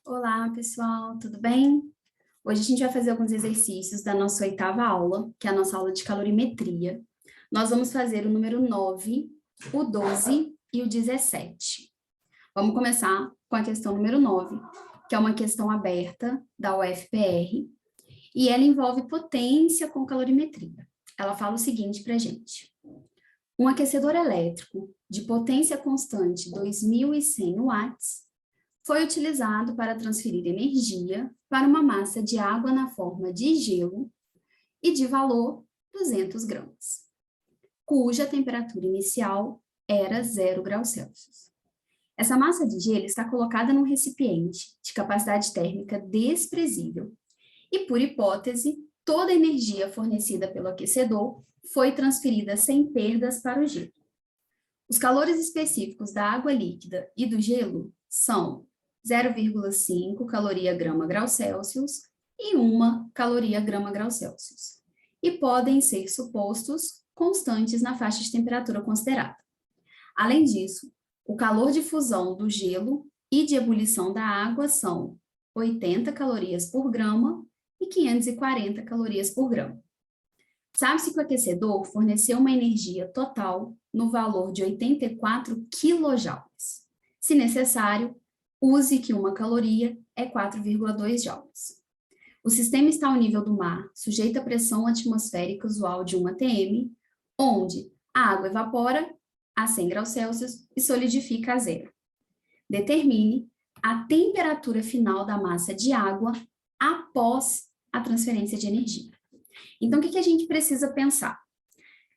Olá, pessoal, tudo bem? Hoje a gente vai fazer alguns exercícios da nossa oitava aula, que é a nossa aula de calorimetria. Nós vamos fazer o número 9, o 12 e o 17. Vamos começar com a questão número 9, que é uma questão aberta da UFPR, e ela envolve potência com calorimetria. Ela fala o seguinte para a gente. Um aquecedor elétrico de potência constante 2.100 watts foi utilizado para transferir energia para uma massa de água na forma de gelo e de valor 200 gramas, cuja temperatura inicial era 0 graus Celsius. Essa massa de gelo está colocada num recipiente de capacidade térmica desprezível e, por hipótese, toda a energia fornecida pelo aquecedor foi transferida sem perdas para o gelo. Os calores específicos da água líquida e do gelo são 0,5 caloria grama grau Celsius e 1 caloria grama grau Celsius, e podem ser supostos constantes na faixa de temperatura considerada. Além disso, o calor de fusão do gelo e de ebulição da água são 80 calorias por grama e 540 calorias por grama. Sabe-se que o aquecedor forneceu uma energia total no valor de 84 quilojoules. Se necessário, use que 1 caloria é 4,2 joules. O sistema está ao nível do mar, sujeito à pressão atmosférica usual de 1 atm, onde a água evapora a 100 graus Celsius e solidifica a 0. Determine a temperatura final da massa de água após a transferência de energia. Então, o que a gente precisa pensar?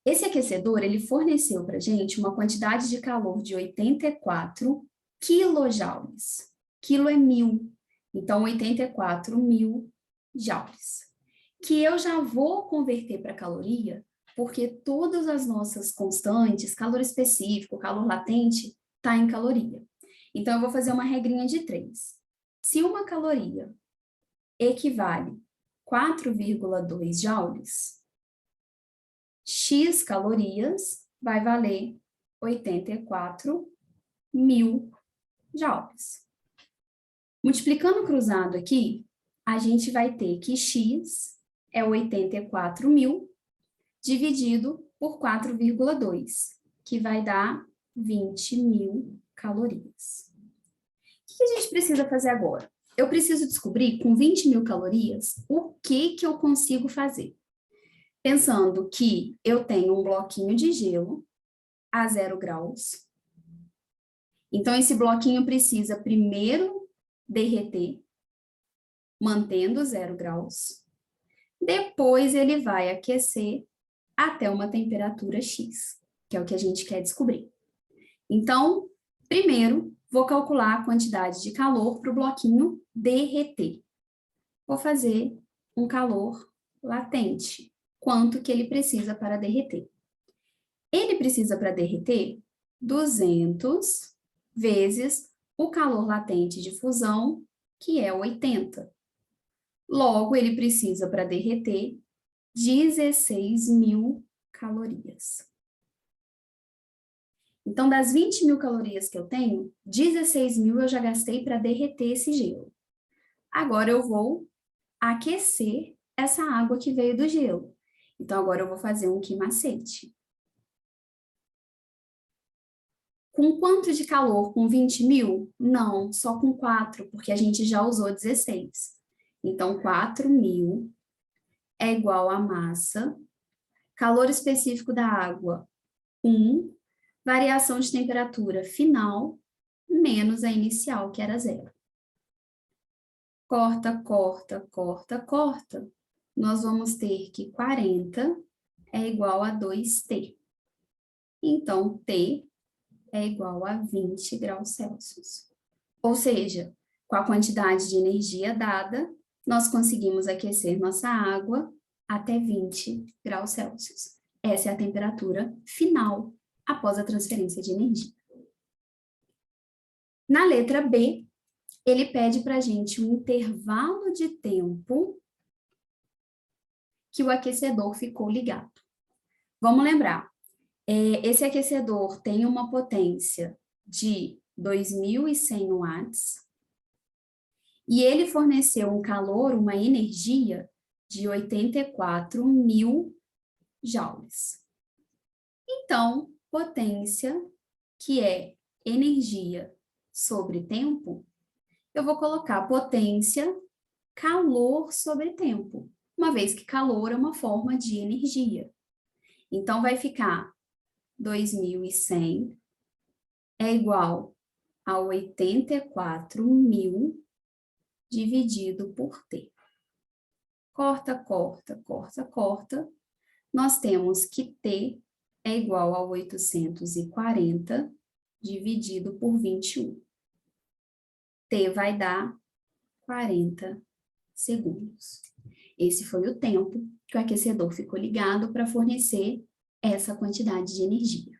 Esse aquecedor, ele forneceu para a gente uma quantidade de calor de 84 quilojoules. Quilo é 1.000, então 84.000 joules. Que eu já vou converter para caloria, porque todas as nossas constantes, calor específico, calor latente, está em caloria. Então, eu vou fazer uma regrinha de 3. Se uma caloria equivale 4,2 joules, X calorias vai valer 84.000 joules. Multiplicando cruzado aqui, a gente vai ter que X é 84.000 dividido por 4,2, que vai dar 20.000 calorias. O que a gente precisa fazer agora? Eu preciso descobrir, com 20.000 calorias, o que eu consigo fazer. Pensando que eu tenho um bloquinho de gelo a 0 graus. Então, esse bloquinho precisa primeiro derreter, mantendo 0 graus. Depois, ele vai aquecer até uma temperatura X, que é o que a gente quer descobrir. Então, primeiro, vou calcular a quantidade de calor para o bloquinho derreter. Vou fazer um calor latente. Quanto que ele precisa para derreter? Ele precisa para derreter 200 vezes o calor latente de fusão, que é 80. Logo, ele precisa para derreter 16.000 calorias. Então, das 20.000 calorias que eu tenho, 16.000 eu já gastei para derreter esse gelo. Agora eu vou aquecer essa água que veio do gelo. Então, agora eu vou fazer um quimacete. Com quanto de calor? Com 20.000? Não, só com 4, porque a gente já usou 16. Então, 4.000 é igual a massa, calor específico da água, 1, variação de temperatura final, menos a inicial, que era 0. Corta, corta, corta, corta. Nós vamos ter que 40 é igual a 2T. Então, T é igual a 20 graus Celsius. Ou seja, com a quantidade de energia dada, nós conseguimos aquecer nossa água até 20 graus Celsius. Essa é a temperatura final após a transferência de energia. Na letra B, ele pede para a gente um intervalo de tempo que o aquecedor ficou ligado. Vamos lembrar, esse aquecedor tem uma potência de 2.100 watts E ele forneceu um calor, uma energia de 84.000 joules. Então, potência, que é energia sobre tempo, eu vou colocar potência, calor sobre tempo, uma vez que calor é uma forma de energia. Então, vai ficar 2.100 é igual a 84.000 dividido por T. Corta, corta, corta, corta. Nós temos que T é igual a 840 dividido por 21. T vai dar 40 segundos. Esse foi o tempo que o aquecedor ficou ligado para fornecer essa quantidade de energia.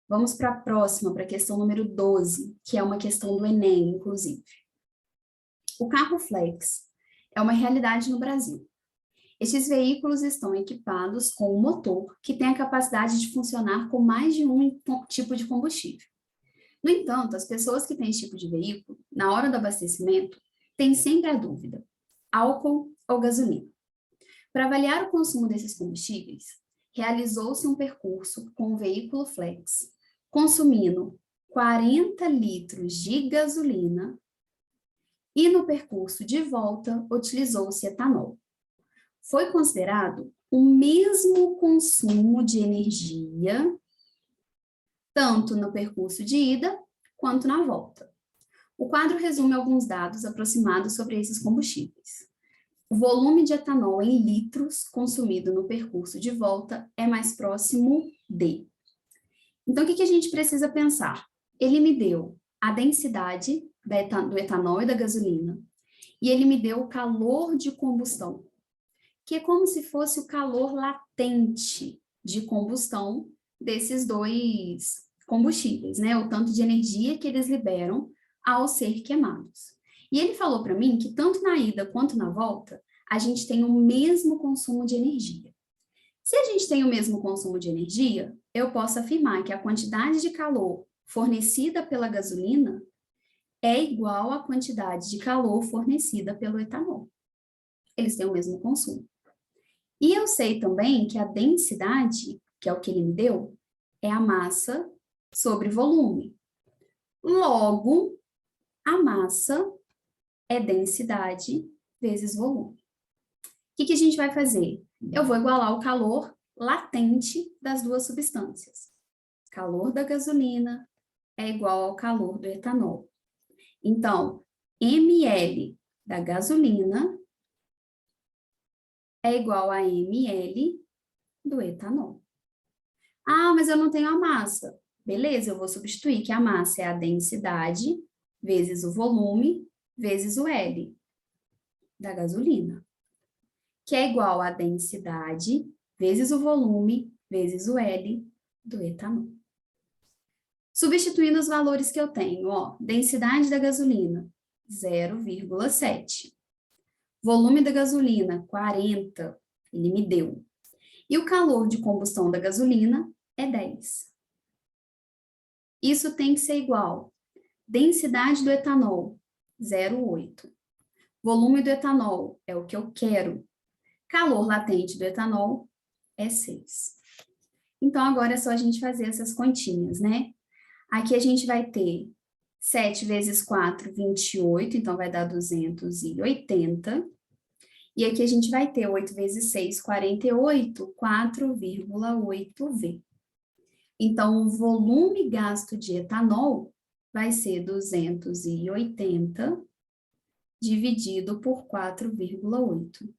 Vamos para a próxima, para a questão número 12, que é uma questão do Enem, inclusive. O carro flex é uma realidade no Brasil. Estes veículos estão equipados com um motor que tem a capacidade de funcionar com mais de um tipo de combustível. No entanto, as pessoas que têm esse tipo de veículo, na hora do abastecimento, têm sempre a dúvida: álcool ou gasolina? Para avaliar o consumo desses combustíveis, realizou-se um percurso com o veículo flex, consumindo 40 litros de gasolina, e no percurso de volta utilizou-se etanol. Foi considerado o mesmo consumo de energia, tanto no percurso de ida quanto na volta. O quadro resume alguns dados aproximados sobre esses combustíveis. O volume de etanol em litros consumido no percurso de volta é mais próximo de. Então, o que a gente precisa pensar? Ele me deu a densidade do etanol e da gasolina, e ele me deu o calor de combustão, que é como se fosse o calor latente de combustão desses dois combustíveis, né? O tanto de energia que eles liberam ao ser queimados. E ele falou para mim que tanto na ida quanto na volta, a gente tem o mesmo consumo de energia. Se a gente tem o mesmo consumo de energia, eu posso afirmar que a quantidade de calor fornecida pela gasolina é igual à quantidade de calor fornecida pelo etanol. Eles têm o mesmo consumo. E eu sei também que a densidade, que é o que ele me deu, é a massa sobre volume. Logo, a massa é densidade vezes volume. O que a gente vai fazer? Eu vou igualar o calor latente das duas substâncias. Calor da gasolina é igual ao calor do etanol. Então, ml da gasolina é igual a ml do etanol. Ah, mas eu não tenho a massa. Beleza, eu vou substituir que a massa é a densidade vezes o volume vezes o L da gasolina, que é igual a densidade vezes o volume vezes o L do etanol. Substituindo os valores que eu tenho, ó, densidade da gasolina, 0,7. Volume da gasolina, 40, ele me deu. E o calor de combustão da gasolina é 10. Isso tem que ser igual. Densidade do etanol, 0,8. Volume do etanol é o que eu quero. Calor latente do etanol é 6. Então, agora é só a gente fazer essas continhas, né? Aqui a gente vai ter 7 vezes 4, 28, então vai dar 280. E aqui a gente vai ter 8 vezes 6, 48, 4,8V. Então, o volume gasto de etanol vai ser 280 dividido por 4,8,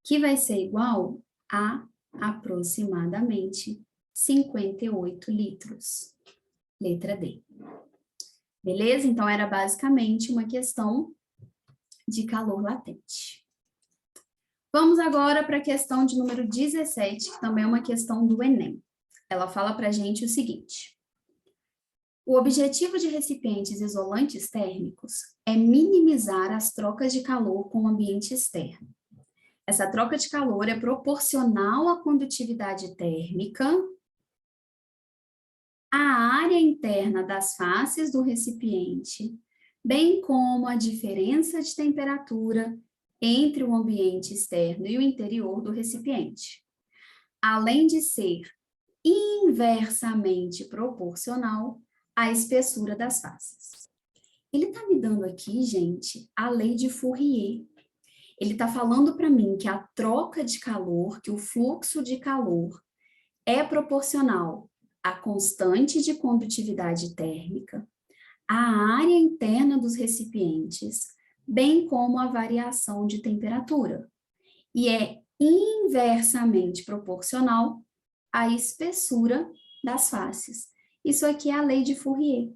que vai ser igual a aproximadamente 58 litros. Letra D. Beleza? Então, era basicamente uma questão de calor latente. Vamos agora para a questão de número 17, que também é uma questão do Enem. Ela fala para a gente o seguinte: o objetivo de recipientes isolantes térmicos é minimizar as trocas de calor com o ambiente externo. Essa troca de calor é proporcional à condutividade térmica a área interna das faces do recipiente, bem como a diferença de temperatura entre o ambiente externo e o interior do recipiente, além de ser inversamente proporcional à espessura das faces. Ele está me dando aqui, gente, a lei de Fourier. Ele está falando para mim que a troca de calor, que o fluxo de calor é proporcional à constante de condutividade térmica, à área interna dos recipientes, bem como à variação de temperatura. E é inversamente proporcional à espessura das faces. Isso aqui é a lei de Fourier,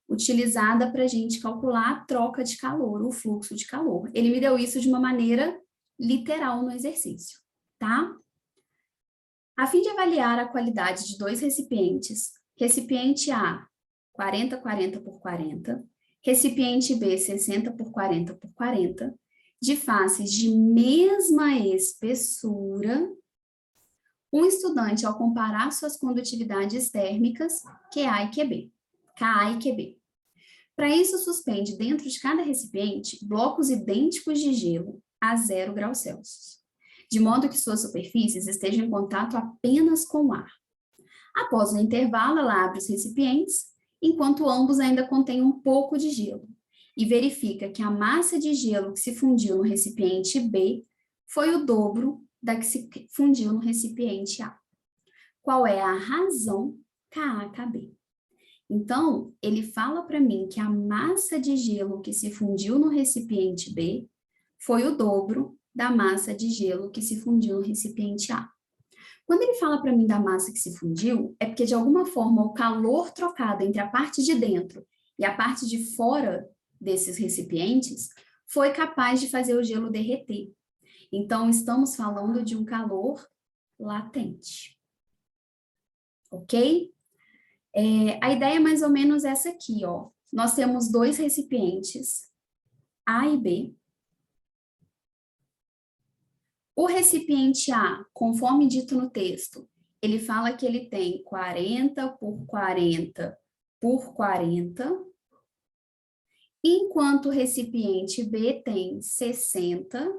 utilizada para a gente calcular a troca de calor, o fluxo de calor. Ele me deu isso de uma maneira literal no exercício, tá? A fim de avaliar a qualidade de dois recipientes, recipiente A, 40 por 40, recipiente B, 60 por 40 por 40, de faces de mesma espessura, um estudante, ao comparar suas condutividades térmicas, QA e QB, KA e QB. Para isso, suspende dentro de cada recipiente blocos idênticos de gelo a 0 graus Celsius, de modo que suas superfícies estejam em contato apenas com o ar. Após o intervalo, ela abre os recipientes, enquanto ambos ainda contêm um pouco de gelo, e verifica que a massa de gelo que se fundiu no recipiente B foi o dobro da que se fundiu no recipiente A. Qual é a razão KA-KB? Então, ele fala para mim que a massa de gelo que se fundiu no recipiente B foi o dobro da massa de gelo que se fundiu no recipiente A. Quando ele fala para mim da massa que se fundiu, é porque, de alguma forma, o calor trocado entre a parte de dentro e a parte de fora desses recipientes foi capaz de fazer o gelo derreter. Então, estamos falando de um calor latente. Ok? A ideia é mais ou menos essa aqui, ó. Nós temos dois recipientes, A e B. O recipiente A, conforme dito no texto, ele fala que ele tem 40 por 40 por 40, enquanto o recipiente B tem 60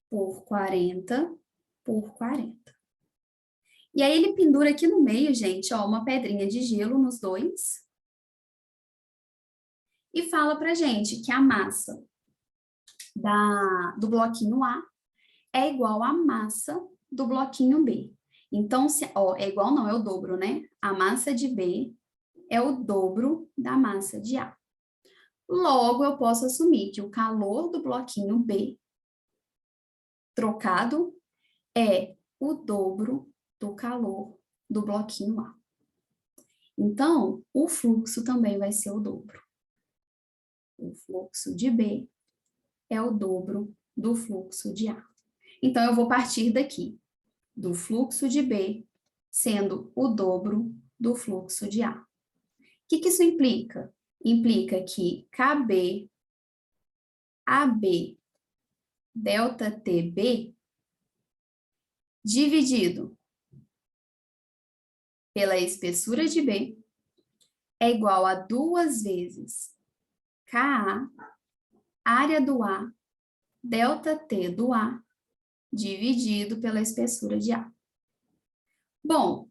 por 40 por 40. E aí ele pendura aqui no meio, gente, ó, uma pedrinha de gelo nos dois. E fala pra gente que a massa do bloquinho A é igual à massa do bloquinho B. Então, é igual não, é o dobro, né? A massa de B é o dobro da massa de A. Logo, eu posso assumir que o calor do bloquinho B trocado é o dobro do calor do bloquinho A. Então, o fluxo também vai ser o dobro. O fluxo de B é o dobro do fluxo de A. Então, eu vou partir daqui, do fluxo de B sendo o dobro do fluxo de A. O que isso implica? Implica que KB, AB, delta TB, dividido pela espessura de B, é igual a 2 vezes KA, área do A, delta T do A, dividido pela espessura de A. Bom,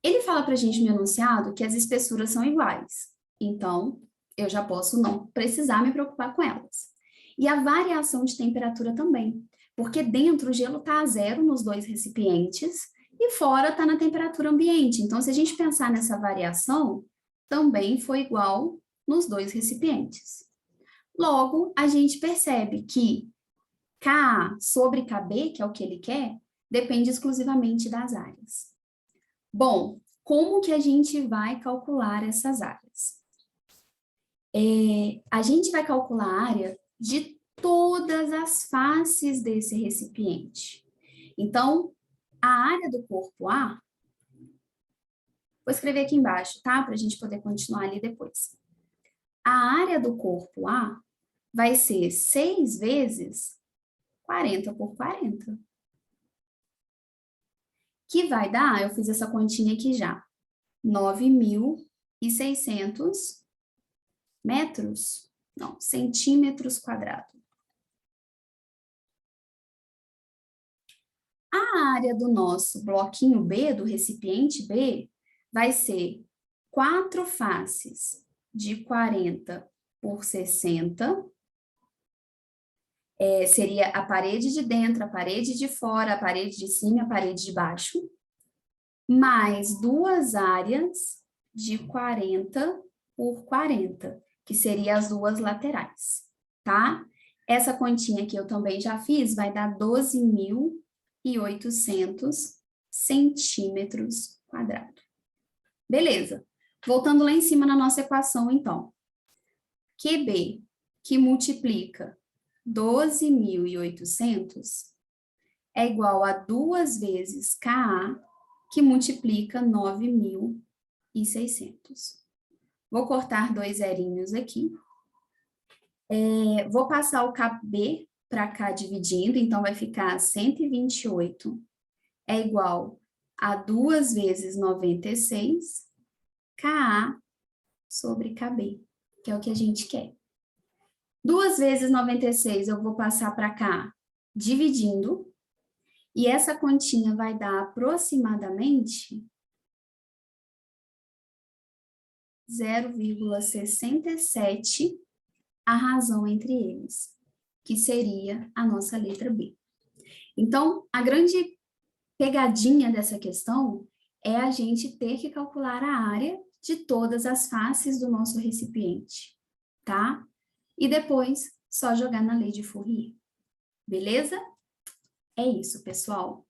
ele fala para a gente no enunciado que as espessuras são iguais, então eu já posso não precisar me preocupar com elas. E a variação de temperatura também, porque dentro o gelo está a 0 nos dois recipientes e fora está na temperatura ambiente. Então, se a gente pensar nessa variação, também foi igual nos dois recipientes. Logo, a gente percebe que Ka sobre KB, que é o que ele quer, depende exclusivamente das áreas. Bom, como que a gente vai calcular essas áreas? A gente vai calcular a área de todas as faces desse recipiente. Então, a área do corpo A, vou escrever aqui embaixo, tá? Para a gente poder continuar ali depois. A área do corpo A vai ser 6 vezes 40 por 40. Que vai dar, eu fiz essa continha aqui já, 9.600 metros, não, centímetros quadrados. A área do nosso bloquinho B, do recipiente B, vai ser 4 faces de 40 por 60. Seria a parede de dentro, a parede de fora, a parede de cima e a parede de baixo, mais 2 áreas de 40 por 40, que seriam as 2 laterais, tá? Essa continha que eu também já fiz vai dar 12.800 centímetros quadrados. Beleza. Voltando lá em cima na nossa equação, então. QB, que multiplica 12.800, é igual a 2 vezes KA, que multiplica 9.600. Vou cortar 2 zerinhos aqui. Vou passar o KB para cá dividindo, então vai ficar 128 é igual a 2 vezes 96, KA sobre KB, que é o que a gente quer. 2 vezes 96 eu vou passar para cá dividindo, e essa continha vai dar aproximadamente 0,67, a razão entre eles, que seria a nossa letra B. Então, a grande pegadinha dessa questão é a gente ter que calcular a área de todas as faces do nosso recipiente, tá? E depois, só jogar na lei de Fourier. Beleza? É isso, pessoal.